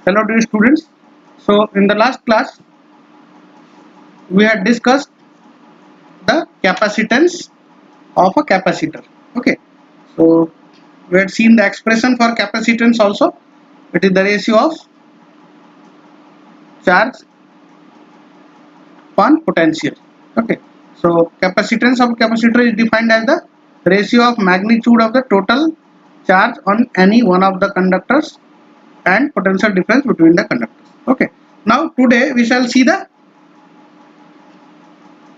Hello dear students. So in the last class we had discussed the capacitance of a capacitor. Okay. So we had seen the expression for capacitance also. It is the ratio of charge upon potential. Okay. So capacitance of capacitor is defined as the ratio of magnitude of the total charge on any one of the conductors and potential difference between the conductors. Okay. Now today we shall see the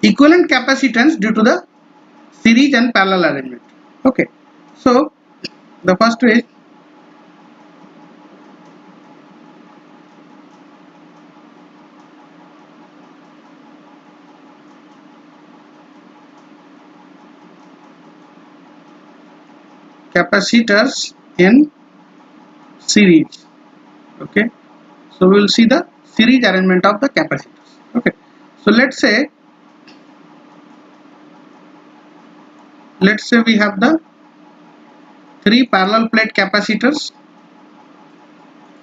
equivalent capacitance due to the series and parallel arrangement. Okay, so the first is capacitors in series. Okay, so we will see the series arrangement of the capacitors. Okay, so let's say we have the three parallel plate capacitors.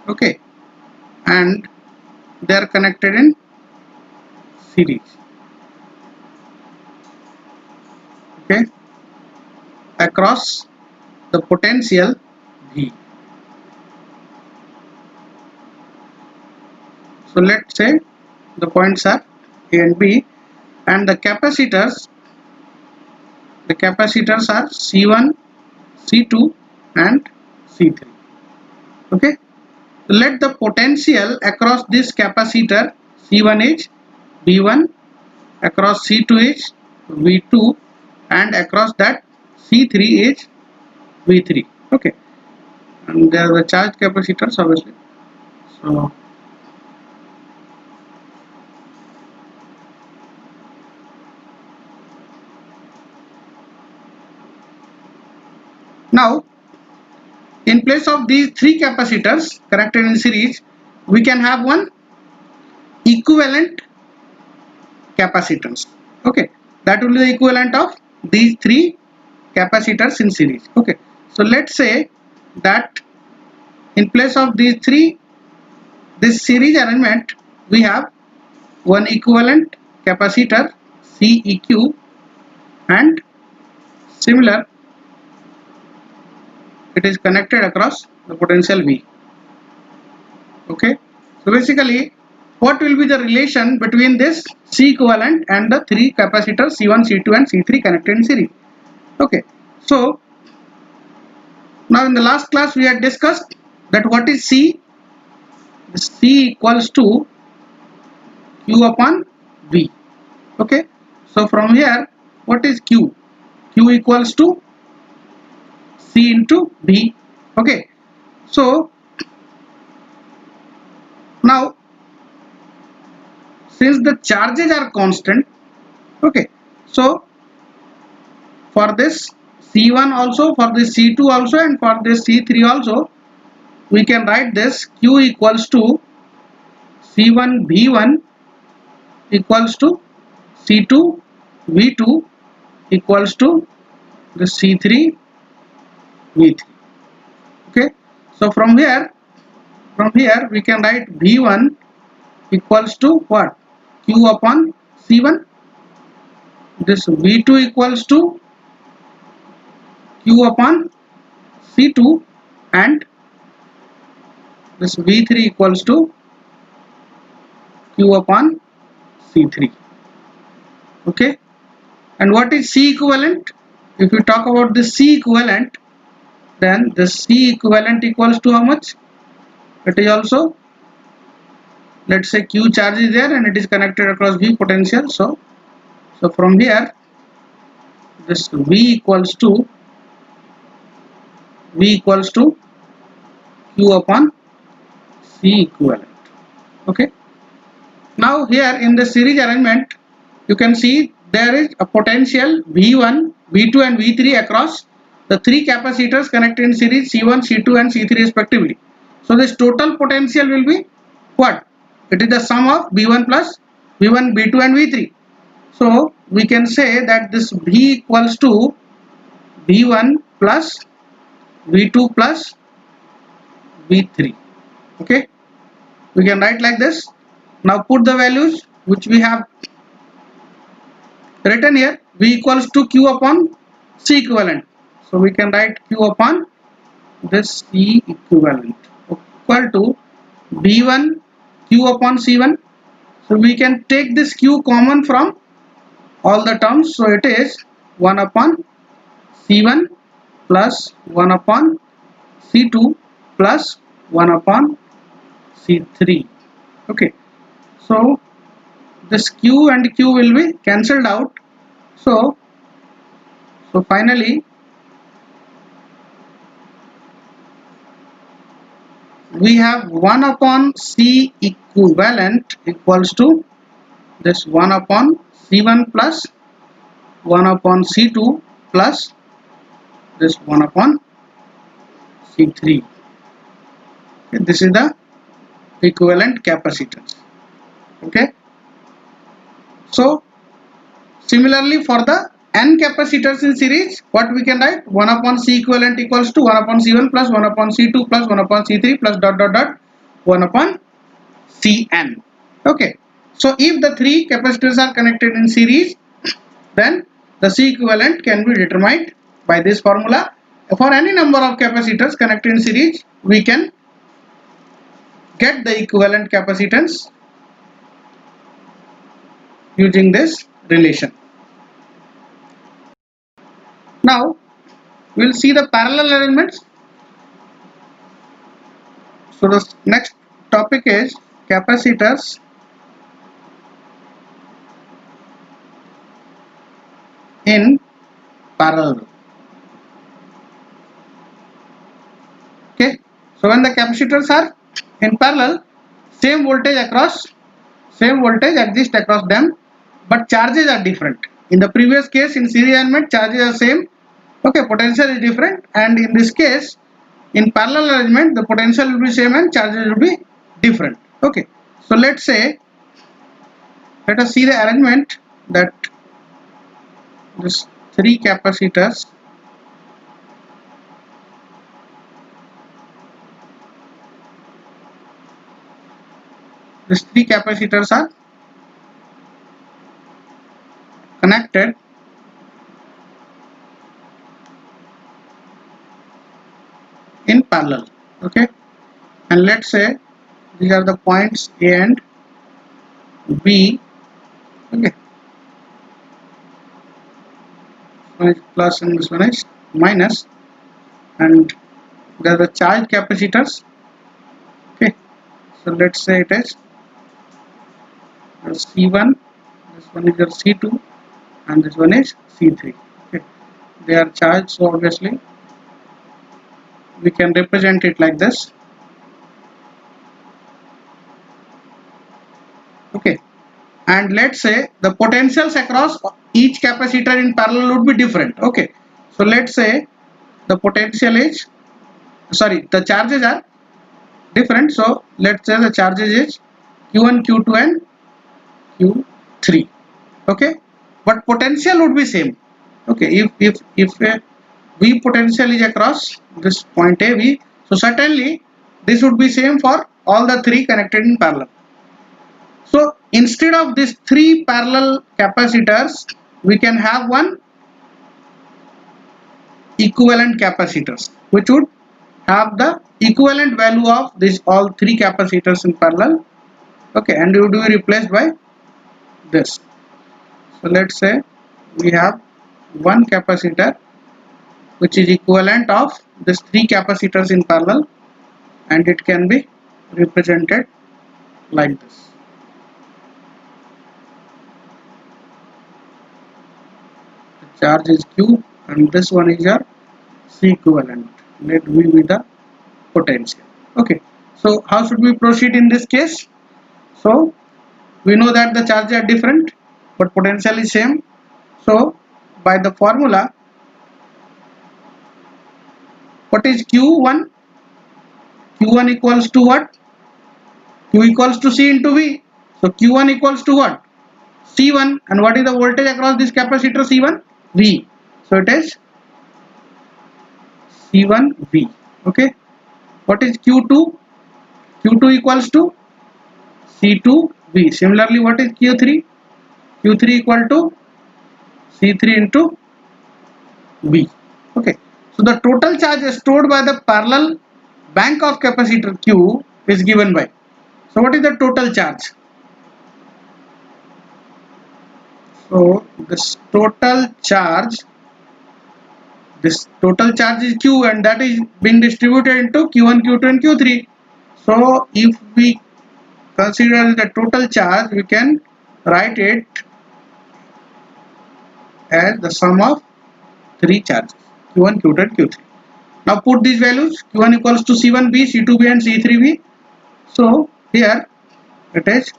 Okay, and they are connected in series. Okay, across the potential V. So let's say the points are A and B, and the capacitors are C1, C2 and C3. Okay, let the potential across this capacitor C1 is V1, across C2 is V2, and across that C3 is V3. Okay, and there are the charge capacitors obviously. So now in place of these three capacitors connected in series, we can have one equivalent capacitance. Okay, that will be the equivalent of these three capacitors in series. Okay, so let's say that in place of these three, this series arrangement, we have one equivalent capacitor Ceq, and similar it is connected across the potential V. Okay, so basically what will be the relation between this C equivalent and the three capacitors C1, C2 and C3 connected in series? Okay, so now in the last class we had discussed that what is C? C equals to Q upon V. Okay, so from here what is Q? Q equals to C into V. Okay, so now since the charges are constant, okay, so for this C1 also, for this C2 also, and for this C3 also, we can write this Q equals to C1 V1 equals to C2 V2 equals to the C3 V3. Okay, so from here we can write V1 equals to what? Q upon C1. This V2 equals to Q upon C2, and this V3 equals to Q upon C3. Okay, and what is C equivalent? If we talk about the C equivalent, then the C equivalent equals to how much? It is also, let's say Q charge is there and it is connected across V potential. So from here this V equals to Q upon C equivalent. Okay, now here in the series arrangement you can see there is a potential V1, V2 and V3 across the three capacitors connected in series C1, C2 and C3 respectively. So this total potential will be what? It is the sum of V1 plus V1, V2 and V3. So we can say that this V equals to V1 plus V2 plus V3. Okay, we can write like this. Now put the values which we have written here. V equals to Q upon C equivalent. So we can write Q upon this C equivalent equal to B1 Q upon C1. So we can take this Q common from all the terms. So it is 1 upon C1 plus 1 upon C2 plus 1 upon C3. Okay. So this Q and Q will be cancelled out. So finally we have 1 upon C equivalent equals to this 1 upon C1 plus 1 upon C2 plus this 1 upon C3. Okay, this is the equivalent capacitance. Okay. So similarly for the n capacitors in series, what we can write? 1 upon C equivalent equals to 1 upon C1 plus 1 upon C2 plus 1 upon C3 plus dot dot dot 1 upon Cn. Okay. So if the three capacitors are connected in series, then the C equivalent can be determined by this formula. For any number of capacitors connected in series, we can get the equivalent capacitance using this relation. Now we will see the parallel arrangements. So the next topic is capacitors in parallel. Okay, so when the capacitors are in parallel, same voltage exists across them, but charges are different. In the previous case, in series arrangement, charges are same. Okay, potential is different, and in this case, in parallel arrangement, the potential will be same and charges will be different. Okay, so let us see the arrangement that this three capacitors are connected in parallel. Okay, and let's say these are the points A and B. Okay, one is plus and this one is minus, and they are the charged capacitors. Okay, so let's say it is C1, this one is your C2, and this one is C3. Okay, they are charged, so obviously we can represent it like this. Okay, and let's say the potentials across each capacitor in parallel would be different. Okay, so let's say the potential is the charges are different. So let's say the charges is Q1, Q2 and Q3. Okay, but potential would be same. Okay, if a V potential is across this point A V, so certainly this would be same for all the three connected in parallel. So instead of these three parallel capacitors, we can have one equivalent capacitors, which would have the equivalent value of these all three capacitors in parallel. Okay, and it would be replaced by this. So let's say we have one capacitor which is equivalent of these three capacitors in parallel, and it can be represented like this. The charge is Q and this one is your C equivalent. Let V be the potential. Okay, so how should we proceed in this case? So we know that the charges are different but potential is same. So by the formula, what is Q1? Q1 equals to what? Q equals to C into V. So Q1 equals to what? C1, and what is the voltage across this capacitor C1? V. So it is C1 V. Okay. What is Q2? Q2 equals to C2V. Similarly, what is Q3? Q3 equal to C3 into V. Okay. So the total charge stored by the parallel bank of capacitor Q is given by. So what is the total charge? So this total charge is Q, and that is being distributed into Q1, Q2 and Q3. So if we consider the total charge, we can write it as the sum of three charges, Q1, Q2 and Q3. Now put these values. Q1 equals to C1B, C2B and C3B. So here it is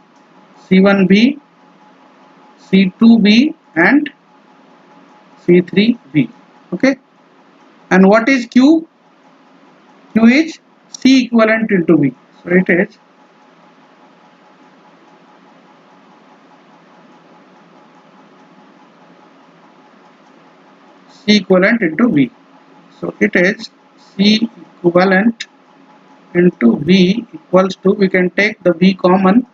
C1B, C2B and C3B. Okay. And what is Q? Q is C equivalent into V. So it is C equivalent into V. So it is C equivalent into V equals to, we can take the V common.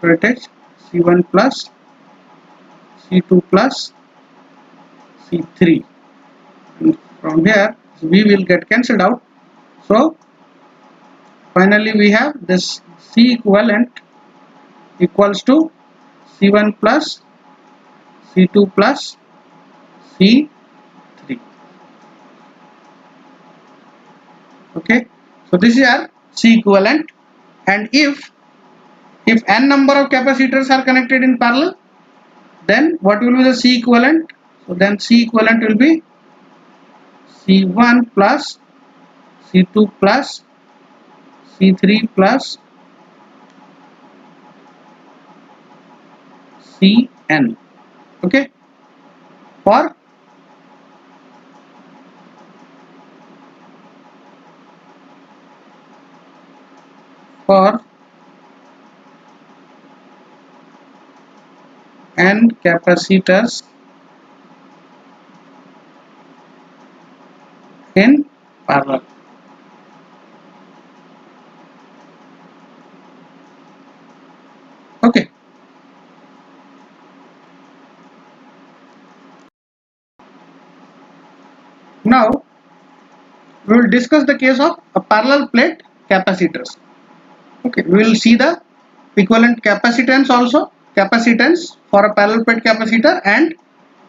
So it is C1 plus C2 plus C3. And from here V will get cancelled out. So finally we have this C equivalent equals to C1 plus C2 plus C3. Okay. So this is our C equivalent, and if n number of capacitors are connected in parallel, then what will be the C equivalent? So then C equivalent will be C1 plus C2 plus C3 plus Cn. Okay. For n capacitors in parallel. Okay. Now we will discuss the case of a parallel plate capacitors. Okay, we will see the equivalent capacitance for a parallel plate capacitor and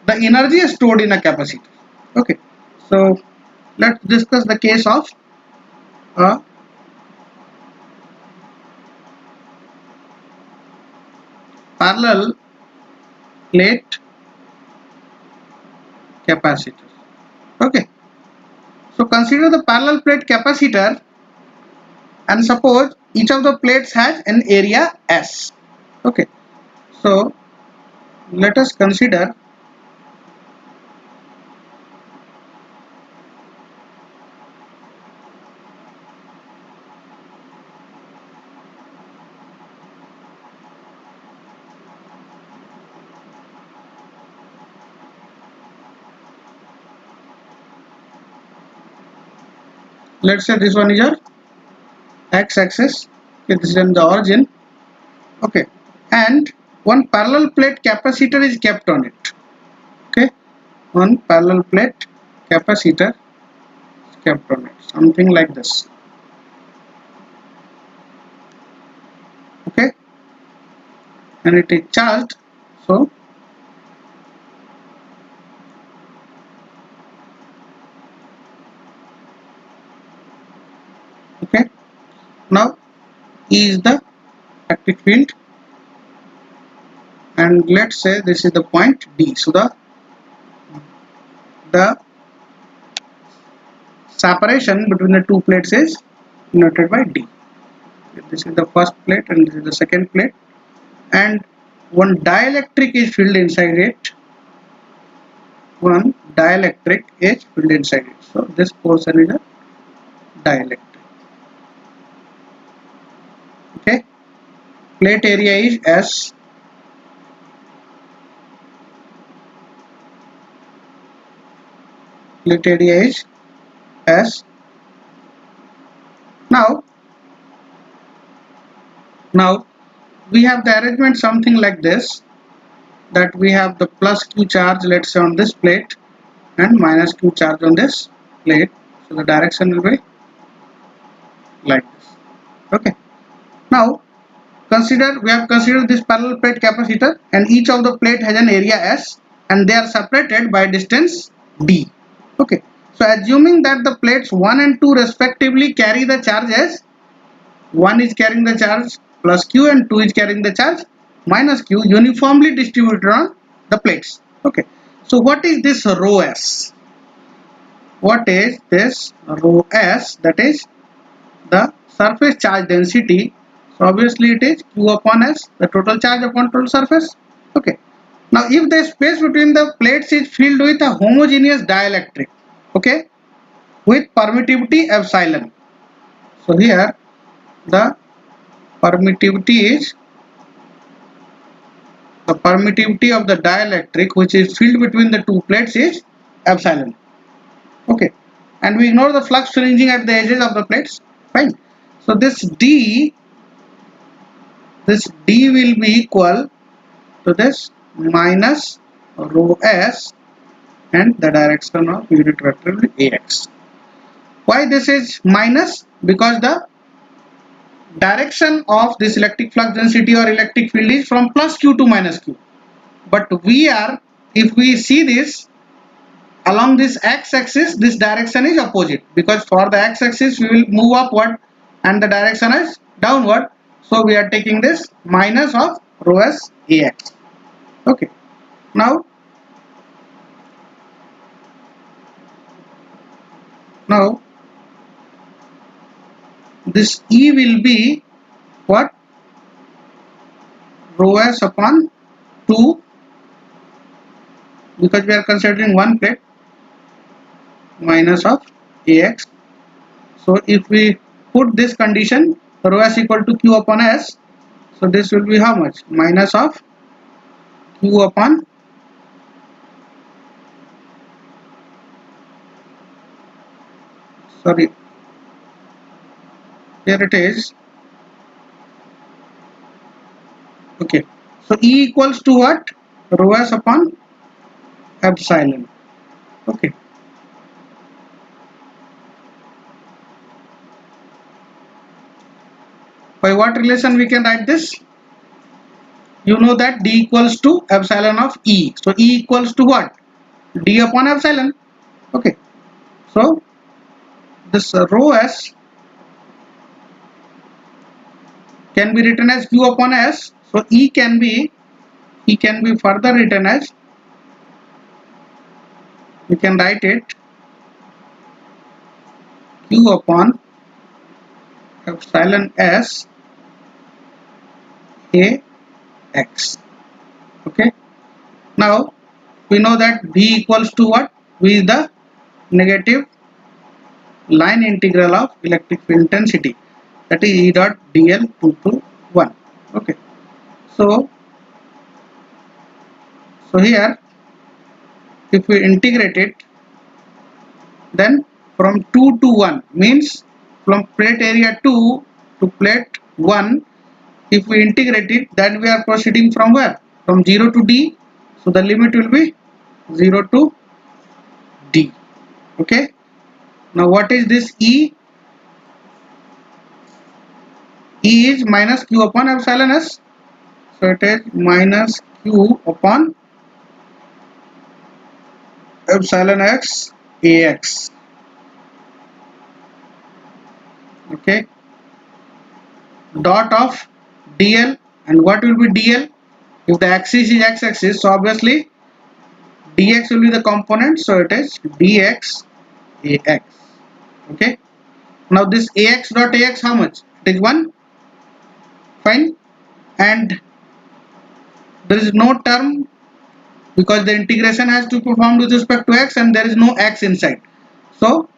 the energy stored in a capacitor. Okay, so let's discuss the case of a parallel plate capacitor. Okay, so consider the parallel plate capacitor, and suppose each of the plates has an area S. Okay, so let us consider let's say this one is your x-axis. Okay, this is in the origin. Okay, and one parallel plate capacitor is kept on it. Okay, one parallel plate capacitor is kept on it, something like this. Okay, and it is charged. So okay, now E is the electric field, and let's say this is the point D. So the separation between the two plates is denoted by D. This is the first plate and this is the second plate, and one dielectric is filled inside it. One dielectric is filled inside it. So this portion is a dielectric. Okay, plate area is S. Plate area is S. Now we have the arrangement something like this, that we have the plus q charge, let's say, on this plate and minus q charge on this plate. So the direction will be like this. Okay. Now we have considered this parallel plate capacitor, and each of the plate has an area S and they are separated by distance d. Okay. So assuming that the plates 1 and 2 respectively carry the charge as 1 is carrying the charge plus q and 2 is carrying the charge minus q, uniformly distributed on the plates. Okay. So what is this rho s? What is this rho s? That is the surface charge density. So obviously it is q upon s, the total charge upon total surface. Okay. Now if the space between the plates is filled with a homogeneous dielectric, okay, with permittivity epsilon. So here the permittivity is the permittivity of the dielectric which is filled between the two plates is epsilon. Okay. And we ignore the flux fringing at the edges of the plates. Fine. So this d will be equal to this minus rho s, and the direction of unit vector will be ax. Why this is minus? Because the direction of this electric flux density or electric field is from plus q to minus q. But if we see this along this x-axis, this direction is opposite, because for the x-axis we will move upward and the direction is downward. So we are taking this minus of rho s ax. Okay. Now this E will be what? Rho s upon 2, because we are considering one plate, minus of ax. So if we put this condition, rho s equal to q upon s, so this will be how much? Minus of q upon, sorry, here it is. Okay. So E equals to what? Rho s upon epsilon. Okay. By what relation we can write this? You know that d equals to epsilon of E. So E equals to what? D upon epsilon. Okay. So this rho s can be written as q upon s. So E can be further written as, we can write it q upon epsilon s a x. Okay. Now we know that V equals to what? V is the negative line integral of electric field intensity, that is E dot dl 2 to 1. Okay. So here if we integrate it, then from 2 to 1 means from plate area 2 to plate 1, if we integrate it, then we are proceeding from where? From 0 to d. So the limit will be 0 to d. Okay. Now what is this E? E is minus q upon epsilon s. So it is minus q upon epsilon x ax. Okay. Dot of dl, and what will be dl? If the axis is x-axis, so obviously dx will be the component, so it is dx ax. Okay. Now this ax dot ax, how much? It is 1. Fine. And there is no term, because the integration has to be performed with respect to x and there is no x inside. So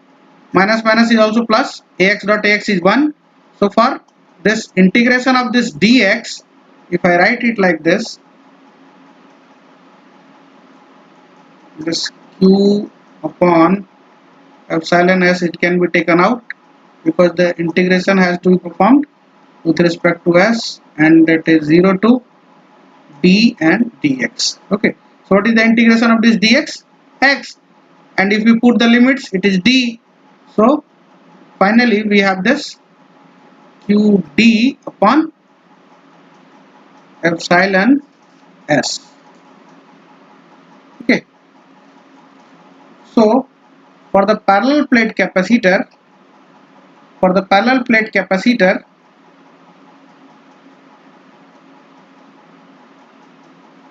minus minus is also plus, ax dot ax is 1. So for this integration of this dx, if I write it like this q upon epsilon s, it can be taken out, because the integration has to be performed with respect to s. and it is 0 to d and dx. Okay, so what is the integration of this dx? X, and if we put the limits, it is d. So finally we have this qd upon epsilon s. Okay, so for the parallel plate capacitor,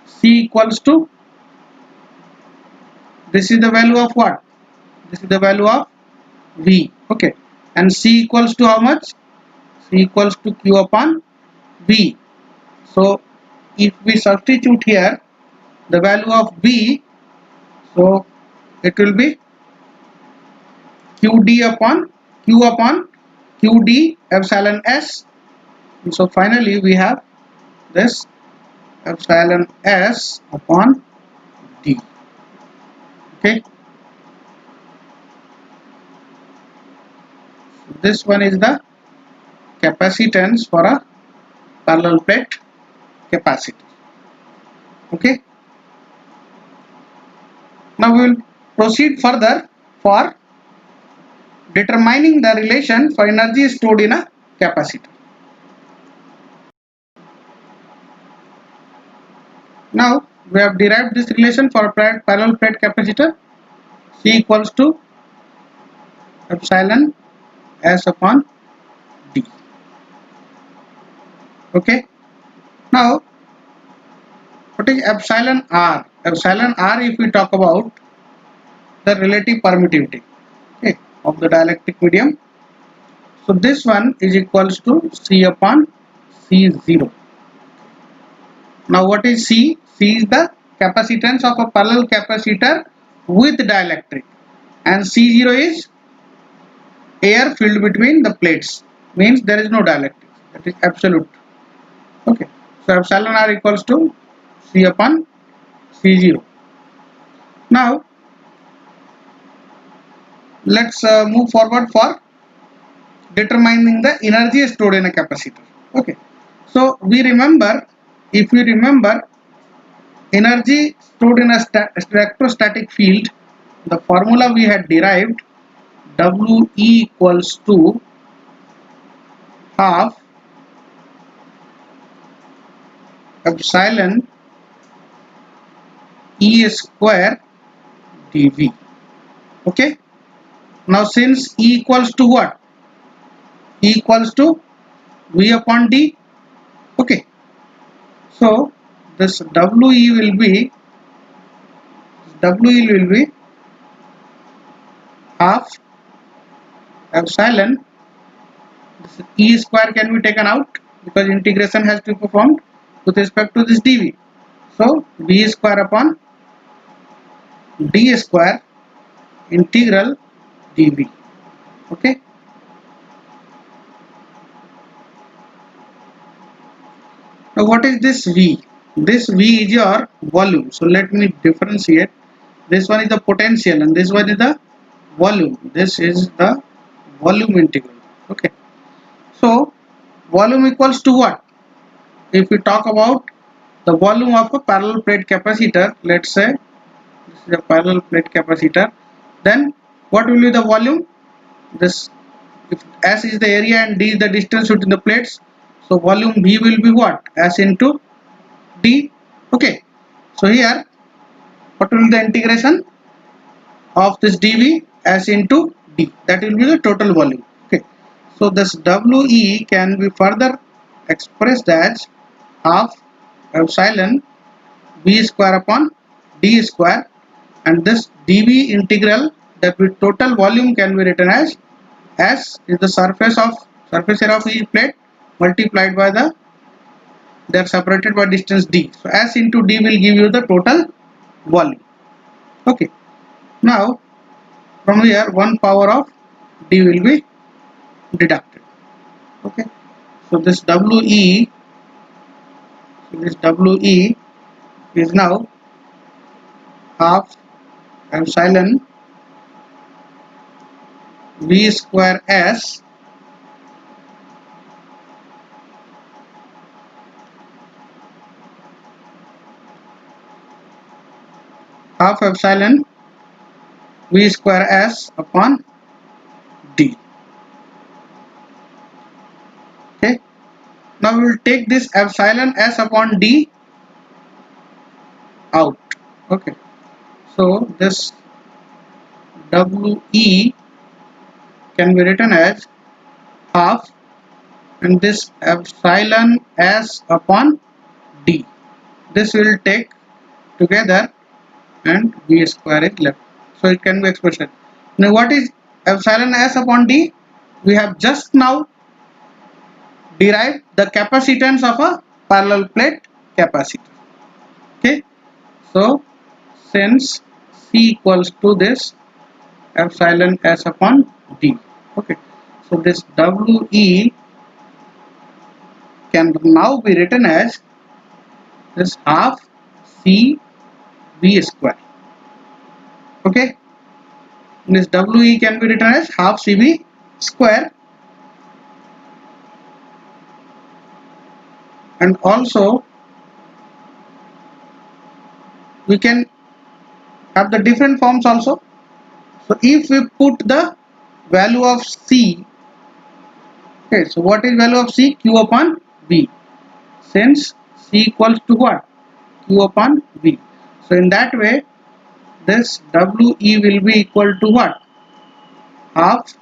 C equals to, this is the value of what? This is the value of V. Okay, and C equals to how much? C equals to Q upon V. So if we substitute here the value of V, so it will be Q upon QD epsilon S. And so finally we have this epsilon S upon D. Okay, so this one is the capacitance for a parallel plate capacitor. Okay, now we will proceed further for determining the relation for energy stored in a capacitor. Now we have derived this relation for a parallel plate capacitor. C equals to epsilon S upon D. Okay, now what is epsilon R? Epsilon R, if we talk about the relative permittivity, okay, of the dielectric medium, so this one is equals to C upon C0. Now what is C? C is the capacitance of a parallel capacitor with dielectric, and C0 is air filled between the plates, means there is no dielectric, that is absolute. Okay, so epsilon R equals to C upon C0. Now let's move forward for determining the energy stored in a capacitor. Okay, so we remember, if we remember, energy stored in a electrostatic field, the formula we had derived, WE equals to half epsilon E square dV. Okay, now since E equals to what? E equals to V upon D. Okay, so this WE will be half epsilon, this E square can be taken out because integration has to be performed with respect to this dV. So V square upon D square integral dV. Okay, now what is this V? This V is your volume. So let me differentiate. This one is the potential and this one is the volume. This is the volume integral. Okay, so volume equals to what? If we talk about the volume of a parallel plate capacitor, let's say this is a parallel plate capacitor, then what will be the volume? This, if S is the area and D is the distance between the plates, so volume V will be what? S into D. Okay, so here what will be the integration of this dV? S into D, that will be the total volume. Okay, so this WE can be further expressed as half epsilon V square upon D square, and this dV integral, that with total volume, can be written as S is the surface area of each plate multiplied by the, they are separated by distance D. So S into D will give you the total volume. Okay, now from here 1 power of D will be deducted. Okay, so this WE is now half epsilon V square S half epsilon V square S upon D. Okay. Now we will take this epsilon S upon D out. Okay. So this WE can be written as half, and this epsilon S upon D. This will take together and V square is left. So it can be expression. Now what is epsilon S upon D? We have just now derived the capacitance of a parallel plate capacitor. Okay. So since C equals to this epsilon S upon D. Okay. So this WE can now be written as this half C V square. Okay. This WE can be written as half CV square, and also we can have the different forms also. So if we put the value of C, okay, so what is value of C? Q upon V. Since C equals to what? Q upon V. So in that way, this WE will be equal to what? Half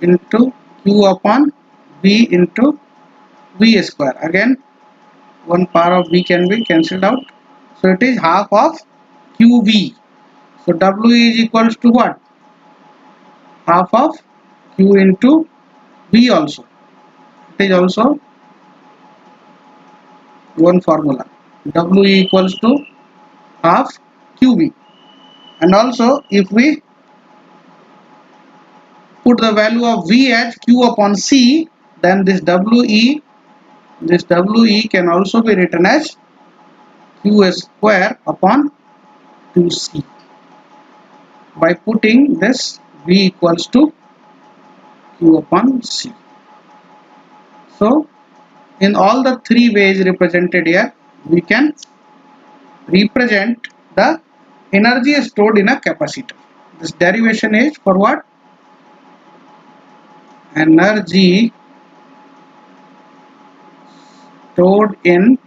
into Q upon V into V square. Again, one power of V can be cancelled out. So it is half of QV. So WE is equals to what? Half of Q into V also. It is also one formula. WE equals to half QV. And also if we put the value of V as Q upon C, then this WE can also be written as Q square upon 2C by putting this V equals to Q upon C. So in all the three ways represented here, we can represent the energy stored in a capacitor. This derivation is for what? Energy stored in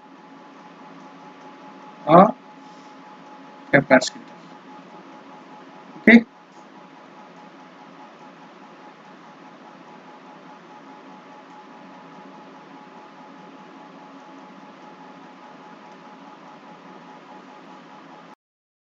a capacitor.